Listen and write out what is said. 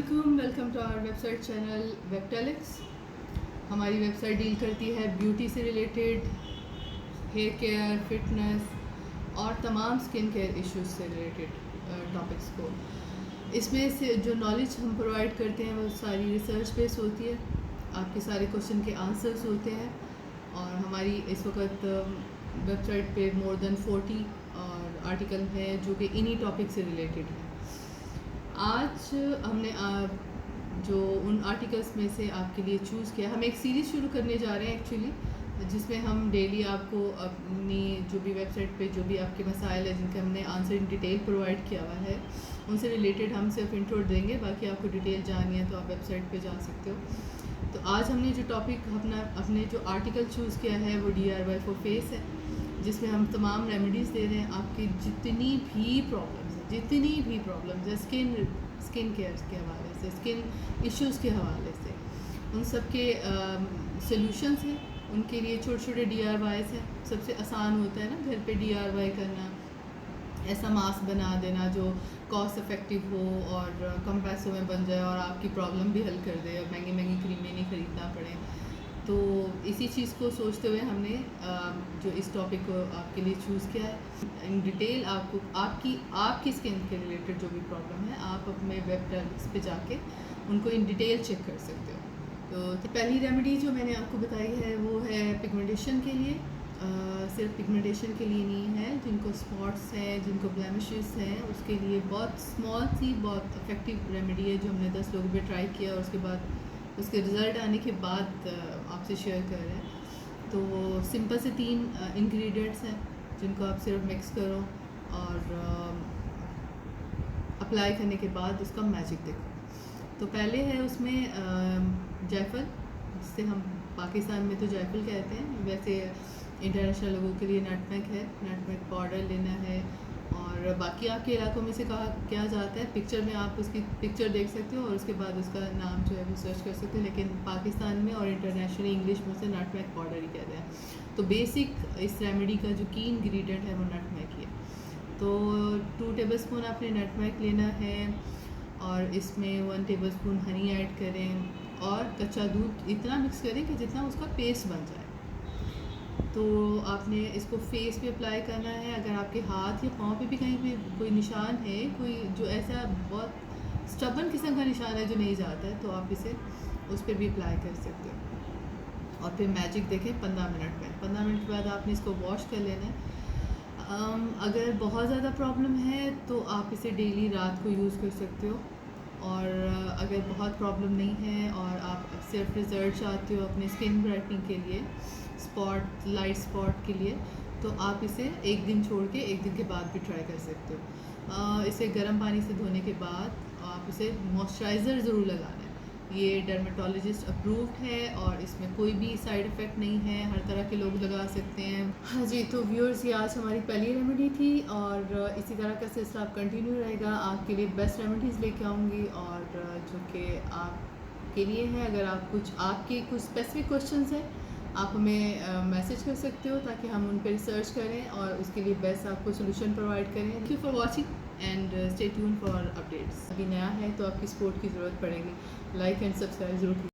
अस्सलामुअलैकुम, welcome to our website channel Webtelix. हमारी website deal करती है ब्यूटी से रिलेटेड, हेयर केयर, फिटनेस और तमाम स्किन केयर इश्यूज से रिलेटेड टॉपिक्स को। इसमें से जो नॉलेज हम प्रोवाइड करते हैं वो सारी रिसर्च बेस होती है। आपके सारे क्वेश्चन के आंसर्स होते हैं और हमारी इस वक्त वेबसाइट पे मोर देन 40 और आर्टिकल है जो कि इन्हीं टॉपिक से रिलेटेड है। आज हमने जो उन आर्टिकल्स में से आपके लिए चूज़ किया, हम एक सीरीज़ शुरू करने जा रहे हैं एक्चुअली, जिसमें हम डेली आपको अपनी जो भी वेबसाइट पे जो भी आपके मसाइल है जिनके हमने आंसर इन डिटेल प्रोवाइड किया हुआ है उनसे रिलेटेड हम सिर्फ इंट्रो देंगे। बाकी आपको डिटेल जाननी है तो आप वेबसाइट पे जा सकते हो। तो आज हमने जो टॉपिक अपने जो आर्टिकल चूज़ किया है वो DIY फॉर फेस है, जिसमें हम तमाम रेमेडीज़ दे रहे हैं। आपकी जितनी भी प्रॉब्लम्स है स्किन केयर के हवाले से, स्किन इश्यूज़ के हवाले से, उन सब के सॉल्यूशंस हैं। उनके लिए छोटे छोटे DIYs हैं। सबसे आसान होता है ना घर पे DIY करना, ऐसा मास्क बना देना जो कॉस्ट इफ़ेक्टिव हो और कम पैसों में बन जाए और आपकी प्रॉब्लम भी हल कर दे और महंगी महंगी क्रीमें नहीं ख़रीदना पड़े। तो इसी चीज़ को सोचते हुए हमने जो इस टॉपिक को आपके लिए चूज़ किया है। इन डिटेल आपको आपकी स्किन के रिलेटेड जो भी प्रॉब्लम है आप अपने वेबटेलिक्स पे जाके उनको इन डिटेल चेक कर सकते हो। तो पहली रेमेडी जो मैंने आपको बताई है वो है पिगमेंटेशन के लिए। सिर्फ पिगमेंटेशन के लिए नहीं है, जिनको स्पॉट्स हैं, जिनको ब्लेमिशेस हैं, उसके लिए बहुत स्मॉल सी बहुत इफ़ेक्टिव रेमेडी है जो हमने 10 लोगों पे ट्राई किया और उसके बाद उसके रिज़ल्ट आने के बाद आपसे शेयर कर रहे हैं। तो सिंपल से 3 इंग्रेडिएंट्स हैं जिनको आप सिर्फ मिक्स करो और अप्लाई करने के बाद उसका मैजिक देखो। तो पहले है उसमें जायफल, जिससे हम पाकिस्तान में तो जायफल कहते हैं, वैसे इंटरनेशनल लोगों के लिए नटमेग है। नटमेग पाउडर लेना है और बाकी आपके इलाकों में से कहा क्या जाता है, पिक्चर में आप उसकी पिक्चर देख सकते हो और उसके बाद उसका नाम जो है वो सर्च कर सकते हो, लेकिन पाकिस्तान में और इंटरनेशनली इंग्लिश में से नटमेग पाउडर ही कहते हैं। तो बेसिक इस रेमेडी का जो की इंग्रेडिएंट है वो नटमेग ही है। तो 2 टेबलस्पून आपने नटमेग लेना है और इसमें 1 टेबलस्पून हनी ऐड करें और कच्चा दूध इतना मिक्स करें कि जितना उसका पेस्ट बन जाए। तो आपने इसको फेस पे अप्लाई करना है। अगर आपके हाथ या पाँव पे भी कहीं भी कोई निशान है, कोई जो ऐसा बहुत स्टबन किस्म का निशान है जो नहीं जाता है, तो आप इसे उस पर भी अप्लाई कर सकते हो। और फिर मैजिक देखें 15 मिनट में। 15 मिनट के बाद आपने इसको वॉश कर लेना है। अगर बहुत ज़्यादा प्रॉब्लम है तो आप इसे डेली रात को यूज़ कर सकते हो, और अगर बहुत प्रॉब्लम नहीं है और आप सिर्फ रिज़ल्ट चाहते हो अपने स्किन ब्राइटनिंग के लिए, लाइट स्पॉट के लिए, तो आप इसे एक दिन छोड़ के एक दिन के बाद भी ट्राई कर सकते हो। इसे गर्म पानी से धोने के बाद आप इसे मॉइस्चराइज़र ज़रूर लगाना है। ये डर्मेटोलॉजिस्ट अप्रूव्ड है और इसमें कोई भी साइड इफ़ेक्ट नहीं है, हर तरह के लोग लगा सकते हैं। हाँ जी, तो व्यूअर्स ये आज हमारी पहली रेमेडी थी और इसी तरह का सिलसिला आप कंटिन्यू रहेगा। आपके लिए बेस्ट रेमेडीज़ लेके आऊँगी और जो कि आपके लिए है। अगर आप आपके कुछ स्पेसिफिक क्वेश्चंस हैं आप हमें मैसेज कर सकते हो ताकि हम उन पर रिसर्च करें और उसके लिए बेस्ट आपको सोल्यूशन प्रोवाइड करें। Thank you for watching and stay tune for updates. अभी नया है तो आपकी सपोर्ट की ज़रूरत पड़ेगी। लाइक एंड सब्सक्राइब ज़रूर कीजिए।